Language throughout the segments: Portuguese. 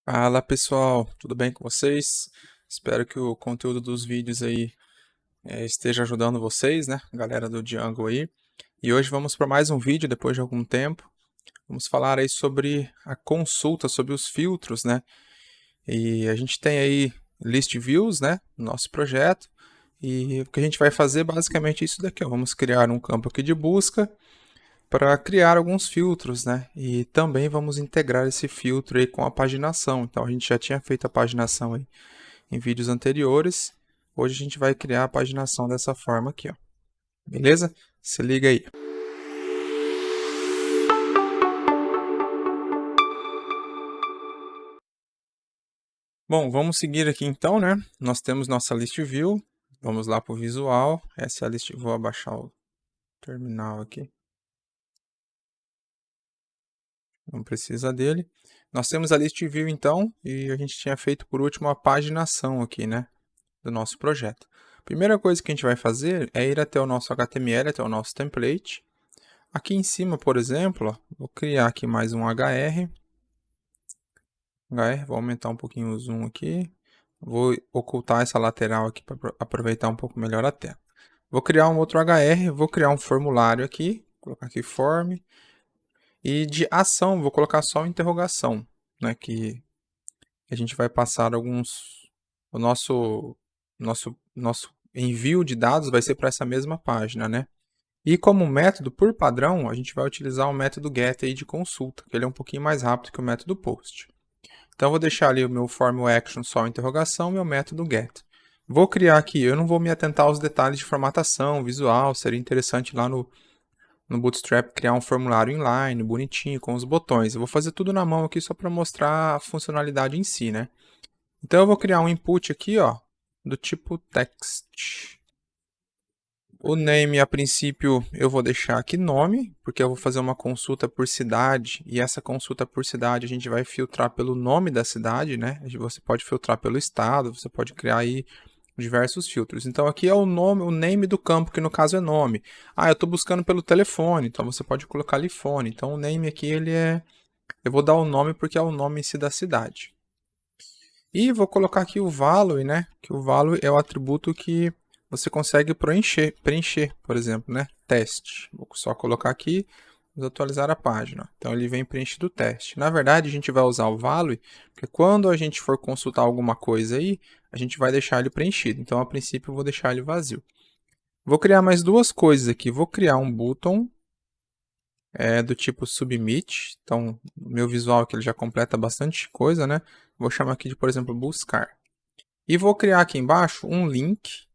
Fala pessoal, tudo bem com vocês? Espero que o conteúdo dos vídeos aí esteja ajudando vocês, né? Galera do Django aí. E hoje vamos para mais um vídeo depois de algum tempo. Vamos falar aí sobre a consulta, sobre os filtros, né? E a gente tem aí list views, né? No nosso projeto. E o que a gente vai fazer basicamente é isso daqui, ó. Vamos criar um campo aqui de busca para criar alguns filtros, né? E também vamos integrar esse filtro aí com a paginação. Então a gente já tinha feito a paginação aí em vídeos anteriores. Hoje a gente vai criar a paginação dessa forma aqui, ó. Beleza? Se liga aí. Bom, vamos seguir aqui então, né? Nós temos nossa list view. Vamos lá para o visual. Essa é a list. Vou abaixar o terminal aqui. Não precisa dele. Nós temos a list view então, e a gente tinha feito por último a paginação aqui, né? Do nosso projeto. Primeira coisa que a gente vai fazer é ir até o nosso HTML, até o nosso template. Aqui em cima, por exemplo, ó, vou criar aqui mais um HR. Vou aumentar um pouquinho o zoom aqui. Vou ocultar essa lateral aqui para aproveitar um pouco melhor a tela. Vou criar um outro HR, vou criar um formulário aqui, vou colocar aqui form. E de ação, vou colocar só interrogação, né, que a gente vai passar alguns... O nosso envio de dados vai ser para essa mesma página, né? E como método, por padrão, a gente vai utilizar o método get aí de consulta, que ele é um pouquinho mais rápido que o método post. Então, eu vou deixar ali o meu form action só interrogação e meu método get. Vou criar aqui, eu não vou me atentar aos detalhes de formatação, visual, seria interessante lá no Bootstrap criar um formulário inline, bonitinho, com os botões. Eu vou fazer tudo na mão aqui só para mostrar a funcionalidade em si, né? Então, eu vou criar um input aqui, ó, do tipo text. O name, a princípio, eu vou deixar aqui nome, porque eu vou fazer uma consulta por cidade, e essa consulta por cidade a gente vai filtrar pelo nome da cidade, né? Você pode filtrar pelo estado, você pode criar aí diversos filtros. Então aqui é o nome, o name do campo, que no caso é nome. Ah, eu estou buscando pelo telefone, então você pode colocar ali fone. Então o name aqui, ele é... Eu vou dar o nome porque é o nome em si da cidade. E vou colocar aqui o value, né? Que o value é o atributo que você consegue preencher, por exemplo, né? Teste. Vou só colocar aqui, vamos atualizar a página. Então ele vem preenchido o teste. Na verdade, a gente vai usar o value, porque quando a gente for consultar alguma coisa aí, a gente vai deixar ele preenchido. Então, a princípio, eu vou deixar ele vazio. Vou criar mais duas coisas aqui. Vou criar um button do tipo submit. Então, o meu visual aqui ele já completa bastante coisa, né? Vou chamar aqui de, por exemplo, buscar. E vou criar aqui embaixo um link.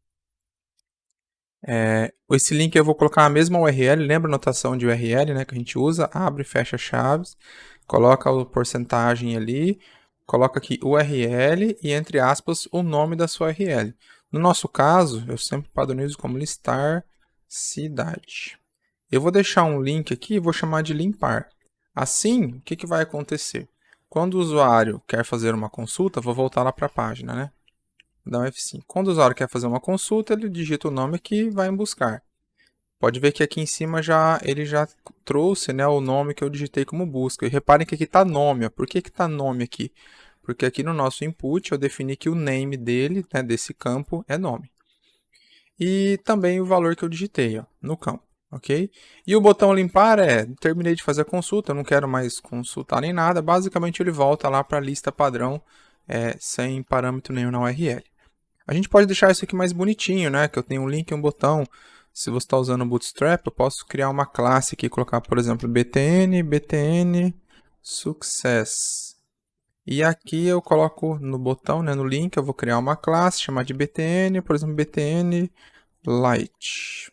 Esse link eu vou colocar a mesma URL, lembra a notação de URL, né, que a gente usa? Abre e fecha chaves, coloca a porcentagem ali, coloca aqui URL e, entre aspas, o nome da sua URL. No nosso caso, eu sempre padronizo como listar cidade. Eu vou deixar um link aqui e vou chamar de limpar. Assim, o que vai acontecer? Quando o usuário quer fazer uma consulta, vou voltar lá para a página, né? Dá um F5. Quando o usuário quer fazer uma consulta, ele digita o nome aqui e vai em buscar. Pode ver que aqui em cima ele já trouxe, né, o nome que eu digitei como busca. E reparem que aqui está nome. Ó. Por que está nome aqui? Porque aqui no nosso input eu defini que o name dele, né, desse campo, é nome. E também o valor que eu digitei, ó, no campo. Ok? E o botão limpar terminei de fazer a consulta, eu não quero mais consultar nem nada. Basicamente ele volta lá para a lista padrão, sem parâmetro nenhum na URL. A gente pode deixar isso aqui mais bonitinho, né? Que eu tenho um link e um botão. Se você está usando o Bootstrap, eu posso criar uma classe aqui, colocar, por exemplo, btn success. E aqui eu coloco no botão, né, no link, eu vou criar uma classe, chamar de btn, por exemplo, btn light.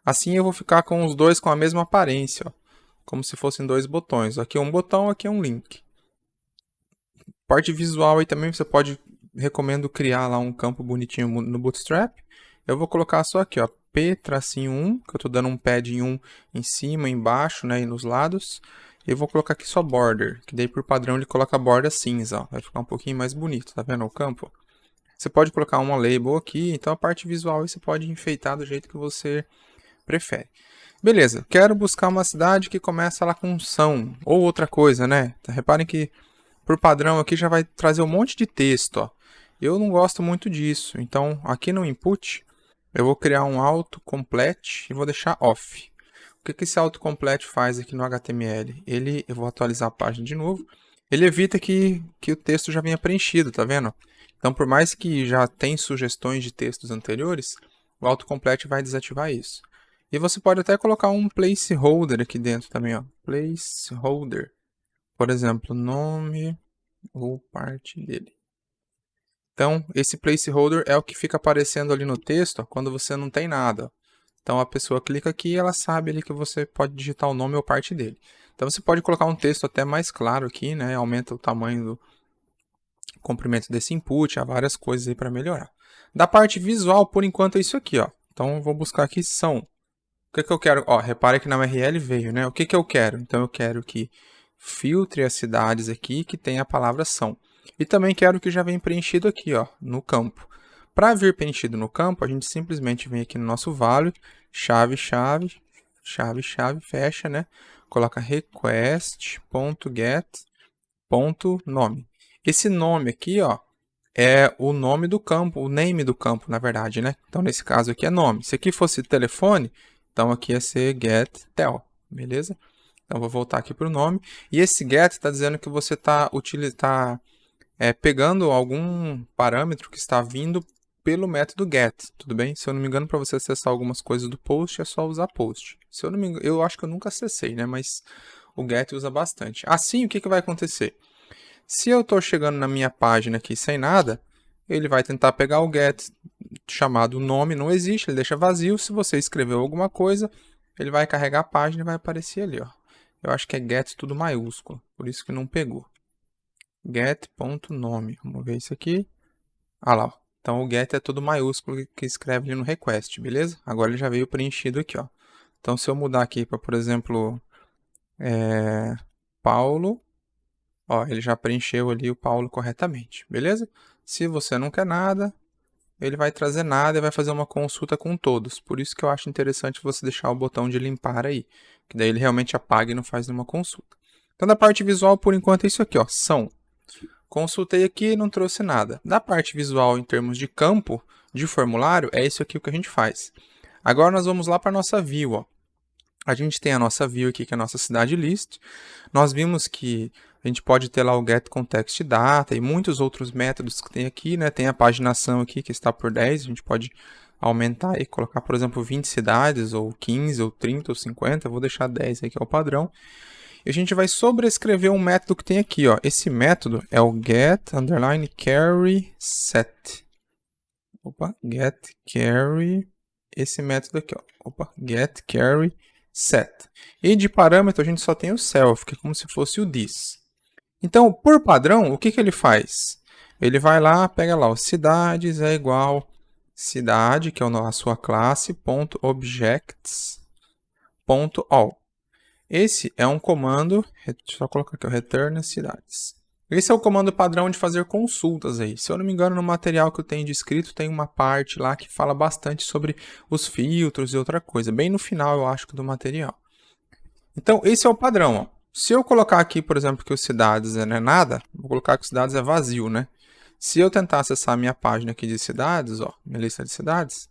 Assim eu vou ficar com os dois com a mesma aparência, ó, como se fossem dois botões. Aqui é um botão, aqui é um link. Parte visual aí também você pode, recomendo criar lá um campo bonitinho no Bootstrap. Eu vou colocar só aqui, ó, P-1, que eu estou dando um padding 1 em cima, embaixo, né, e nos lados. Eu vou colocar aqui só border, que daí por padrão ele coloca a borda cinza, ó, vai ficar um pouquinho mais bonito, tá vendo o campo? Você pode colocar uma label aqui, então a parte visual aí você pode enfeitar do jeito que você prefere. Beleza, quero buscar uma cidade que começa lá com São, ou outra coisa, né? Reparem que por padrão aqui já vai trazer um monte de texto, ó. Eu não gosto muito disso, então aqui no input eu vou criar um autocomplete e vou deixar off. O que esse autocomplete faz aqui no HTML? Eu vou atualizar a página de novo. Ele evita que o texto já venha preenchido, tá vendo? Então, por mais que já tem sugestões de textos anteriores, o autocomplete vai desativar isso. E você pode até colocar um placeholder aqui dentro também, ó. Placeholder. Por exemplo, nome ou parte dele. Então, esse placeholder é o que fica aparecendo ali no texto, ó, quando você não tem nada. Então, a pessoa clica aqui e ela sabe ali que você pode digitar o nome ou parte dele. Então, você pode colocar um texto até mais claro aqui, né? Aumenta o tamanho do comprimento desse input, há várias coisas aí para melhorar. Da parte visual, por enquanto, é isso aqui, ó. Então, eu vou buscar aqui são. O que eu quero? Ó, repare que na URL veio, né? O que eu quero? Então, eu quero que filtre as cidades aqui que tem a palavra são. E também quero que já venha preenchido aqui, ó, no campo. Para vir preenchido no campo, a gente simplesmente vem aqui no nosso value, chave, fecha, né? Coloca request.get.nome. Esse nome aqui, ó, é o nome do campo, o name do campo, na verdade, né? Então, nesse caso aqui é nome. Se aqui fosse telefone, então aqui ia ser getTel, beleza? Então, vou voltar aqui para o nome. E esse get está dizendo que você está pegando algum parâmetro que está vindo pelo método get, tudo bem? Se eu não me engano, para você acessar algumas coisas do post, é só usar post. Se eu não me engano, eu acho que eu nunca acessei, né? Mas o get usa bastante. Assim, o que vai acontecer? Se eu estou chegando na minha página aqui sem nada, ele vai tentar pegar o get chamado nome, não existe, ele deixa vazio. Se você escreveu alguma coisa, ele vai carregar a página e vai aparecer ali, ó. Eu acho que é get tudo maiúsculo, por isso que não pegou. Get.nome, vamos ver isso aqui. Ah lá, ó. Então o get é tudo maiúsculo que escreve ali no request, beleza? Agora ele já veio preenchido aqui, ó. Então se eu mudar aqui para, por exemplo, Paulo, ó, ele já preencheu ali o Paulo corretamente, beleza? Se você não quer nada, ele vai trazer nada e vai fazer uma consulta com todos. Por isso que eu acho interessante você deixar o botão de limpar aí, que daí ele realmente apaga e não faz nenhuma consulta. Então da parte visual, por enquanto, é isso aqui, ó, são. Consultei aqui e não trouxe nada. Da parte visual, em termos de campo, de formulário, é isso aqui o que a gente faz. Agora nós vamos lá para a nossa view, ó. A gente tem a nossa view aqui, que é a nossa cidade list. Nós vimos que a gente pode ter lá o getContextData e muitos outros métodos que tem aqui, né? Tem a paginação aqui que está por 10, a gente pode aumentar e colocar, por exemplo, 20 cidades, ou 15, ou 30, ou 50. Eu vou deixar 10 aí, que é o padrão. E a gente vai sobrescrever um método que tem aqui, ó. Esse método é o get_carry_set. Opa, get_carry. Esse método aqui, ó. Opa, get_carry_set. E de parâmetro a gente só tem o self, que é como se fosse o this. Então, por padrão, o que ele faz? Ele vai lá, pega lá, o cidades é igual cidade, que é a sua classe, .objects.all. Esse é um comando, deixa eu só colocar aqui, return cidades. Esse é o comando padrão de fazer consultas aí. Se eu não me engano, no material que eu tenho descrito, tem uma parte lá que fala bastante sobre os filtros e outra coisa. Bem no final, eu acho, do material. Então, esse é o padrão, ó. Se eu colocar aqui, por exemplo, que o cidades não é nada, vou colocar que o cidades é vazio, né? Se eu tentar acessar a minha página aqui de cidades, ó, minha lista de cidades,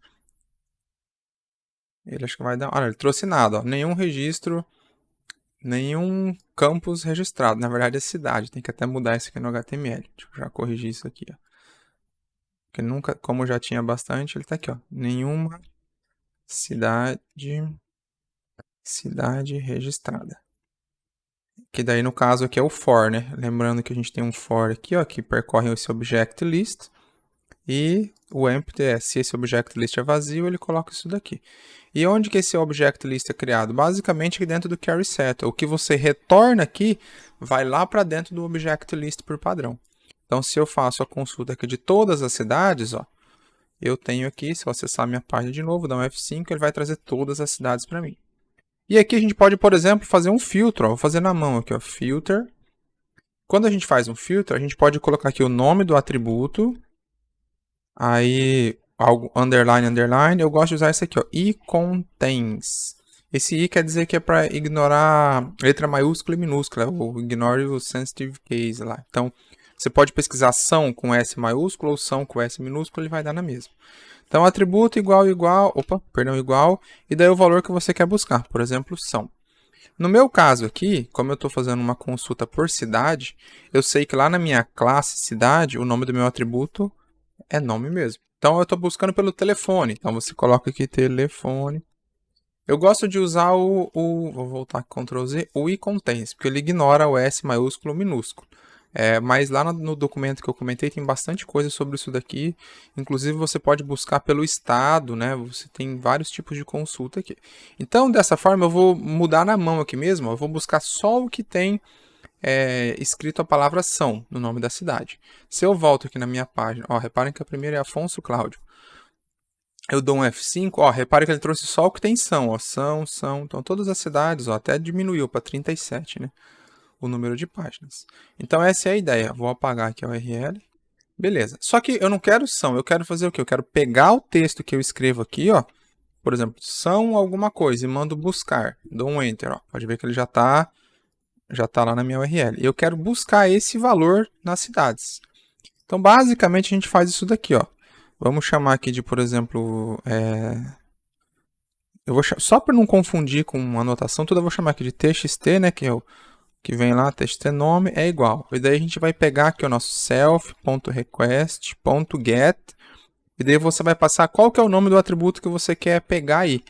ele acho que vai dar... Olha, ele trouxe nada, ó, nenhum registro, nenhum campus registrado. Na verdade é cidade, tem que até mudar isso aqui no HTML. Deixa eu já corrigir isso aqui, ó. Porque nunca, como já tinha bastante, ele tá aqui, ó. Nenhuma cidade registrada. Que daí no caso aqui é o for, né? Lembrando que a gente tem um for aqui, ó, que percorre esse object list. E o empty é, se esse object list é vazio, ele coloca isso daqui. E onde que esse object list é criado? Basicamente aqui dentro do carry set. O que você retorna aqui vai lá para dentro do object list por padrão. Então, se eu faço a consulta aqui de todas as cidades, ó, eu tenho aqui, se eu acessar a minha página de novo, dar um F5, ele vai trazer todas as cidades para mim. E aqui a gente pode, por exemplo, fazer um filtro. Ó, vou fazer na mão aqui, ó, filter. Quando a gente faz um filtro, a gente pode colocar aqui o nome do atributo. Aí, algo underline, underline, eu gosto de usar esse aqui, ó, e contains. Esse I quer dizer que é para ignorar letra maiúscula e minúscula, ou ignore o sensitive case lá. Então, você pode pesquisar são com S maiúsculo ou são com S minúsculo, ele vai dar na mesma. Então, atributo igual, igual, e daí o valor que você quer buscar, por exemplo, são. No meu caso aqui, como eu estou fazendo uma consulta por cidade, eu sei que lá na minha classe cidade, o nome do meu atributo é nome mesmo. Então, eu estou buscando pelo telefone. Então, você coloca aqui telefone. Eu gosto de usar vou voltar com Ctrl Z, o iContains, porque ele ignora o S maiúsculo minúsculo. Mas lá no documento que eu comentei tem bastante coisa sobre isso daqui. Inclusive você pode buscar pelo estado, né? Você tem vários tipos de consulta aqui. Então dessa forma eu vou mudar na mão aqui mesmo. Eu vou buscar só o que tem escrito a palavra são no nome da cidade. Se eu volto aqui na minha página, ó, reparem que a primeira é Afonso Cláudio. Eu dou um F5, ó, repare que ele trouxe só o que tem são, ó, são. Então todas as cidades, ó, até diminuiu para 37, né? O número de páginas. Então essa é a ideia. Vou apagar aqui a URL. Beleza. Só que eu não quero são, eu quero fazer o quê? Eu quero pegar o texto que eu escrevo aqui, ó. Por exemplo, são alguma coisa e mando buscar. Dou um Enter, ó. Pode ver que ele já tá lá na minha URL. Eu quero buscar esse valor nas cidades. Então, basicamente, a gente faz isso daqui, ó. Vamos chamar aqui de, por exemplo, só para não confundir com uma anotação, tudo eu vou chamar aqui de txt, né, que é o que vem lá, txt nome, é igual. E daí a gente vai pegar aqui o nosso self.request.get, e daí você vai passar qual que é o nome do atributo que você quer pegar aí.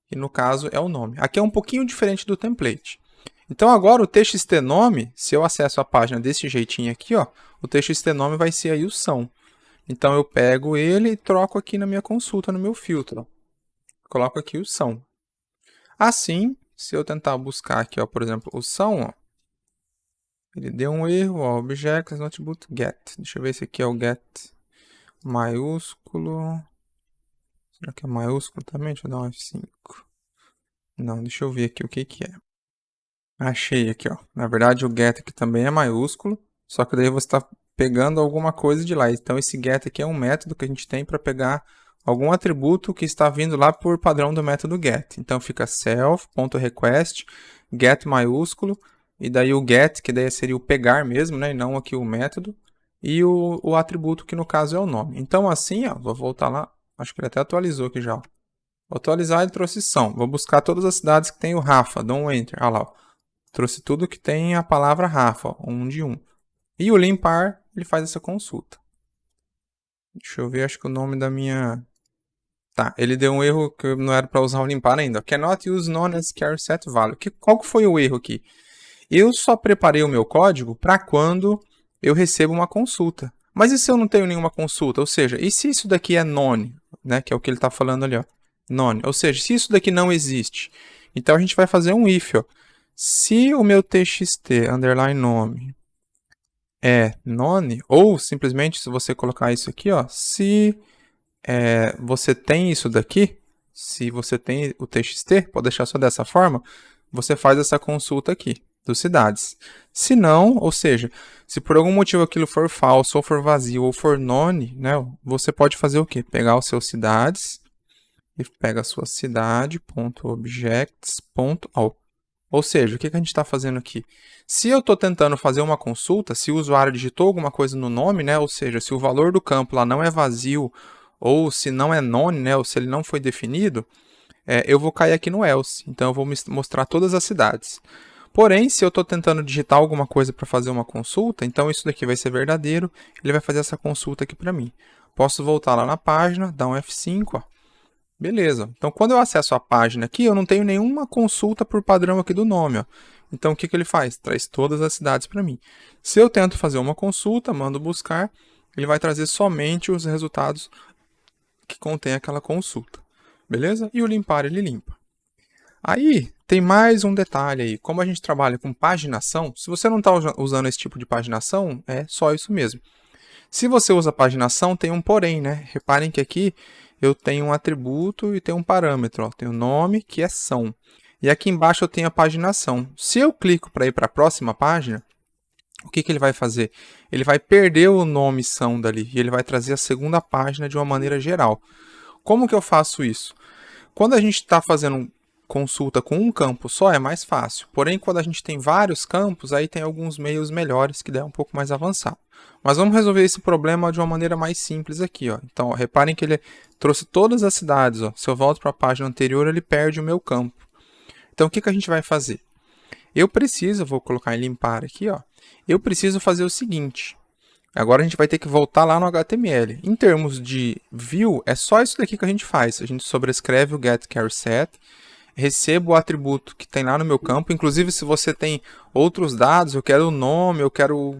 E no caso é o nome. Aqui é um pouquinho diferente do template. Então agora o txt nome, se eu acesso a página desse jeitinho aqui, ó, o txt nome vai ser aí o são. Então eu pego ele e troco aqui na minha consulta, no meu filtro. Coloco aqui o são. Assim, se eu tentar buscar aqui, ó, por exemplo, o são, ó, ele deu um erro, ó, objects no atributo get. Deixa eu ver se aqui é o get maiúsculo. Será que é maiúsculo também? Deixa eu dar um F5. Não, deixa eu ver aqui o que que é. Achei aqui, ó. Na verdade, o get aqui também é maiúsculo, só que daí você está pegando alguma coisa de lá. Então, esse get aqui é um método que a gente tem para pegar algum atributo que está vindo lá por padrão do método get. Então, fica self.request, get maiúsculo, e daí o get, que daí seria o pegar mesmo, né? E não aqui o método, e o atributo, que no caso é o nome. Então, assim, ó, vou voltar lá. Acho que ele até atualizou aqui já. Ó. Vou atualizar, ele trouxe são. Vou buscar todas as cidades que tem o Rafa, dou um Enter. Olha lá, ó. Trouxe tudo que tem a palavra Rafa, ó, 1 de 1. E o limpar, ele faz essa consulta. Deixa eu ver, acho que o nome da minha... Tá, ele deu um erro que não era para usar o limpar ainda. Cannot use known as char set value. Qual que foi o erro aqui? Eu só preparei o meu código para quando eu recebo uma consulta. Mas e se eu não tenho nenhuma consulta? Ou seja, e se isso daqui é none, né? Que é o que ele está falando ali, ó. None. Ou seja, se isso daqui não existe. Então a gente vai fazer um if, ó. Se o meu txt underline nome é none, ou simplesmente se você colocar isso aqui, ó, se você tem isso daqui, se você tem o txt, pode deixar só dessa forma, você faz essa consulta aqui, dos cidades. Se não, ou seja, se por algum motivo aquilo for falso, ou for vazio, ou for none, né, você pode fazer o quê? Pegar os seus cidades, e pega a sua cidade.objects.all. Ou seja, o que a gente está fazendo aqui? Se eu estou tentando fazer uma consulta, se o usuário digitou alguma coisa no nome, né, ou seja, se o valor do campo lá não é vazio, ou se não é none, né, ou se ele não foi definido, eu vou cair aqui no else. Então eu vou mostrar todas as cidades. Porém, se eu estou tentando digitar alguma coisa para fazer uma consulta, então isso daqui vai ser verdadeiro, ele vai fazer essa consulta aqui para mim. Posso voltar lá na página, dar um F5, ó. Beleza. Então, quando eu acesso a página aqui, eu não tenho nenhuma consulta por padrão aqui do nome. Ó. Então, o que ele faz? Traz todas as cidades para mim. Se eu tento fazer uma consulta, mando buscar, ele vai trazer somente os resultados que contém aquela consulta. Beleza? E o limpar, ele limpa. Aí, tem mais um detalhe aí. Como a gente trabalha com paginação, se você não está usando esse tipo de paginação, é só isso mesmo. Se você usa paginação, tem um porém, né? Reparem que aqui eu tenho um atributo e tenho um parâmetro. Ó. Tenho o nome, que é são. E aqui embaixo eu tenho a paginação. Se eu clico para ir para a próxima página, o que ele vai fazer? Ele vai perder o nome são dali e ele vai trazer a segunda página de uma maneira geral. Como que eu faço isso? Quando a gente está fazendo consulta com um campo só é mais fácil. Porém, quando a gente tem vários campos, aí tem alguns meios melhores que é um pouco mais avançado. Mas vamos resolver esse problema de uma maneira mais simples aqui, ó. Então, ó, reparem que ele trouxe todas as cidades, ó. Se eu volto para a página anterior, ele perde o meu campo. Então, o que a gente vai fazer? Eu preciso, vou colocar em limpar aqui, ó. Eu preciso fazer o seguinte. Agora a gente vai ter que voltar lá no HTML. Em termos de view, é só isso daqui que a gente faz. A gente sobrescreve o getCharSet, recebo o atributo que tem lá no meu campo. Inclusive, se você tem outros dados, eu quero o nome, eu quero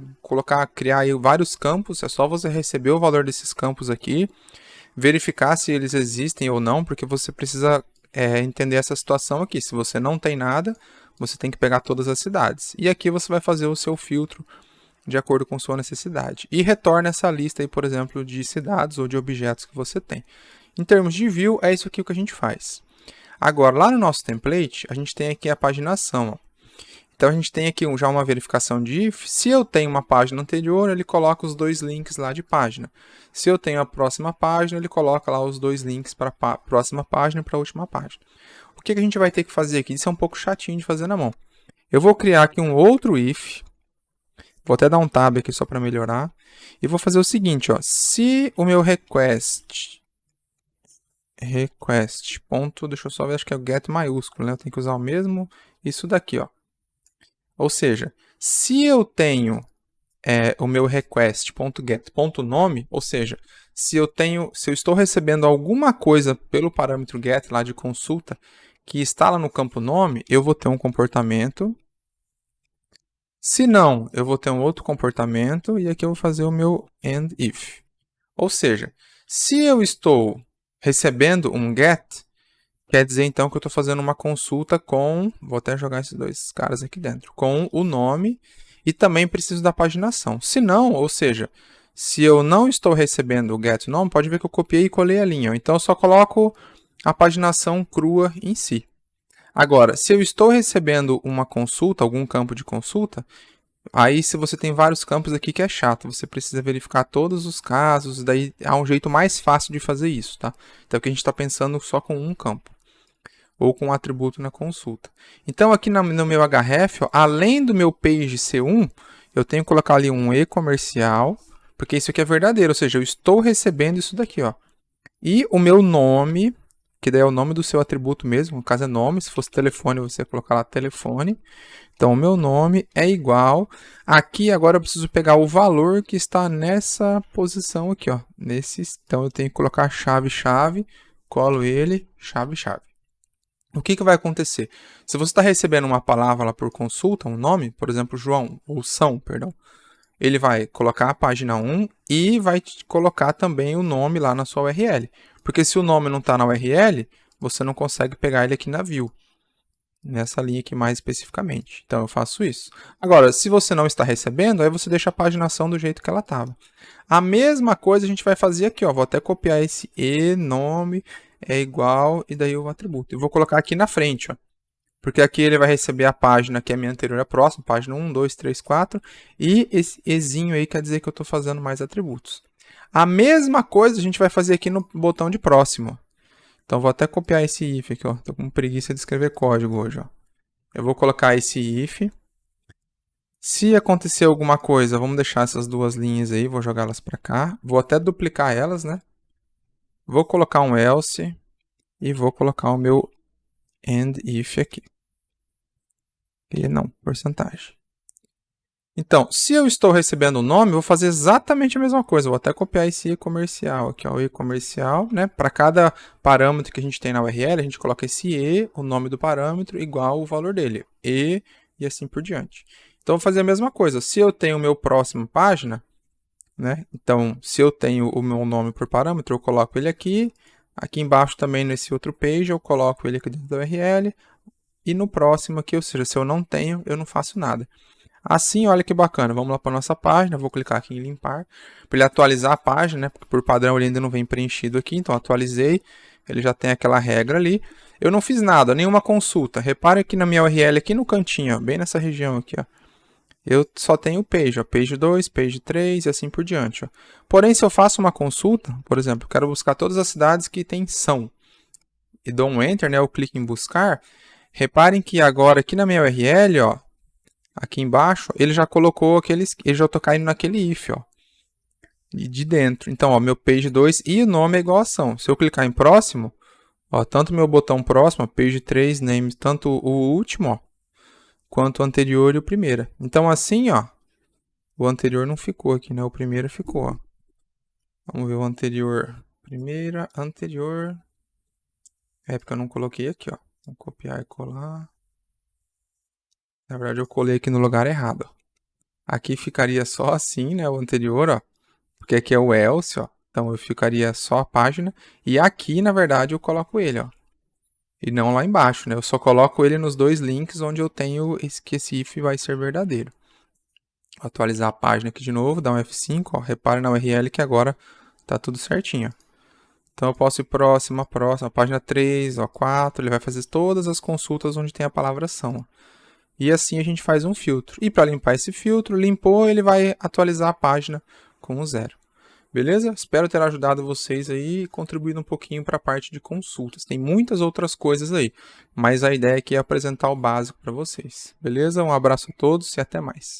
criar aí vários campos, é só você receber o valor desses campos aqui, verificar se eles existem ou não, porque você precisa entender essa situação aqui. Se você não tem nada, você tem que pegar todas as cidades. E aqui você vai fazer o seu filtro de acordo com sua necessidade. E retorna essa lista aí, por exemplo, de cidades ou de objetos que você tem. Em termos de view, é isso aqui que a gente faz. Agora, lá no nosso template, a gente tem aqui a paginação. Ó. Então, a gente tem aqui já uma verificação de if. Se eu tenho uma página anterior, ele coloca os dois links lá de página. Se eu tenho a próxima página, ele coloca lá os dois links para a próxima página e para a última página. O que a gente vai ter que fazer aqui? Isso é um pouco chatinho de fazer na mão. Eu vou criar aqui um outro if. Vou até dar um tab aqui só para melhorar. E vou fazer o seguinte, ó. Se o meu request, ponto, deixa eu só ver, acho que é o get maiúsculo, né? Eu tenho que usar o mesmo, isso daqui, ó. Ou seja, se eu tenho o meu request.get.nome, ou seja, se eu estou recebendo alguma coisa pelo parâmetro get lá de consulta, que está lá no campo nome, eu vou ter um comportamento. Se não, eu vou ter um outro comportamento e aqui eu vou fazer o meu end if. Ou seja, se eu estou recebendo um get, quer dizer então que eu estou fazendo uma consulta com, vou até jogar esses dois caras aqui dentro, com o nome e também preciso da paginação. Se não, ou seja, se eu não estou recebendo o get nome, pode ver que eu copiei e colei a linha. Então eu só coloco a paginação crua em si. Agora, se eu estou recebendo uma consulta, algum campo de consulta, aí se você tem vários campos aqui que é chato, você precisa verificar todos os casos, daí há um jeito mais fácil de fazer isso, tá? Então aqui a gente está pensando só com um campo, ou com um atributo na consulta. Então aqui no meu href, ó, além do meu page C1, eu tenho que colocar ali um e-comercial, porque isso aqui é verdadeiro, ou seja, eu estou recebendo isso daqui, ó. E o meu nome, que daí é o nome do seu atributo mesmo, no caso é nome, se fosse telefone você ia colocar lá telefone. Então o meu nome é igual, aqui agora eu preciso pegar o valor que está nessa posição aqui, ó, então eu tenho que colocar chave, colo ele, chave. O que vai acontecer? Se você está recebendo uma palavra lá por consulta, um nome, por exemplo, João, ou São, perdão, ele vai colocar a página 1 e vai colocar também o nome lá na sua URL. Porque se o nome não está na URL, você não consegue pegar ele aqui na view. Nessa linha aqui mais especificamente. Então eu faço isso. Agora, se você não está recebendo, aí você deixa a paginação do jeito que ela estava. A mesma coisa a gente vai fazer aqui, ó. Vou até copiar esse e, nome, é igual, e daí o atributo. Eu vou colocar aqui na frente, ó. Porque aqui ele vai receber a página que é minha anterior à próxima, página 1, 2, 3, 4, e esse ezinho aí quer dizer que eu estou fazendo mais atributos. A mesma coisa a gente vai fazer aqui no botão de próximo. Então vou até copiar esse if aqui, ó. Tô com preguiça de escrever código hoje, ó. Eu vou colocar esse if. Se acontecer alguma coisa, vamos deixar essas duas linhas aí, vou jogá-las para cá. Vou até duplicar elas, né? Vou colocar um else e vou colocar o meu end if aqui. E não, porcentagem. Então, se eu estou recebendo o nome, eu vou fazer exatamente a mesma coisa. Vou até copiar esse e-comercial aqui, ó, o e-comercial, né? Para cada parâmetro que a gente tem na URL, a gente coloca esse e, o nome do parâmetro, igual o valor dele. E assim por diante. Então, vou fazer a mesma coisa. Se eu tenho o meu próximo página, né? Então, se eu tenho o meu nome por parâmetro, eu coloco ele aqui. Aqui embaixo também, nesse outro page, eu coloco ele aqui dentro da URL. E no próximo aqui, ou seja, se eu não tenho, eu não faço nada. Assim, olha que bacana. Vamos lá para a nossa página. Vou clicar aqui em limpar. Para ele atualizar a página, né? Porque por padrão ele ainda não vem preenchido aqui. Então, atualizei. Ele já tem aquela regra ali. Eu não fiz nada, nenhuma consulta. Repare aqui na minha URL, aqui no cantinho, ó, bem nessa região aqui, ó. Eu só tenho o page, ó, page 2, page 3 e assim por diante. Ó. Porém, se eu faço uma consulta, por exemplo, eu quero buscar todas as cidades que tem São. e dou um Enter, né, eu clico em buscar, reparem que agora aqui na minha URL, ó, aqui embaixo, ele já colocou aqueles, ele já está caindo naquele if, ó, de dentro. Então, ó, meu page 2 e o nome é igual a ação. Se eu clicar em próximo, ó, tanto meu botão próximo, page 3, name, tanto o último, ó, quanto o anterior e o primeiro. Então, assim, ó, o anterior não ficou aqui, né? O primeiro ficou, ó. Vamos ver o anterior. Primeira, anterior. É porque eu não coloquei aqui, ó. Vou copiar e colar. Na verdade, eu colei aqui no lugar errado, ó. Aqui ficaria só assim, né? O anterior, ó. Porque aqui é o else, ó. Então, eu ficaria só a página. E aqui, na verdade, eu coloco ele, ó. E não lá embaixo, né? Eu só coloco ele nos dois links onde eu tenho que esse if vai ser verdadeiro. Vou atualizar a página aqui de novo, dar um F5, ó. Repare na URL que agora tá tudo certinho. Então eu posso ir próxima, página 3, ó, 4, ele vai fazer todas as consultas onde tem a palavra ação. Ó. E assim a gente faz um filtro. E para limpar esse filtro, limpou, ele vai atualizar a página com o 0. Beleza? Espero ter ajudado vocês aí e contribuído um pouquinho para a parte de consultas. Tem muitas outras coisas aí, mas a ideia aqui é apresentar o básico para vocês. Beleza? Um abraço a todos e até mais.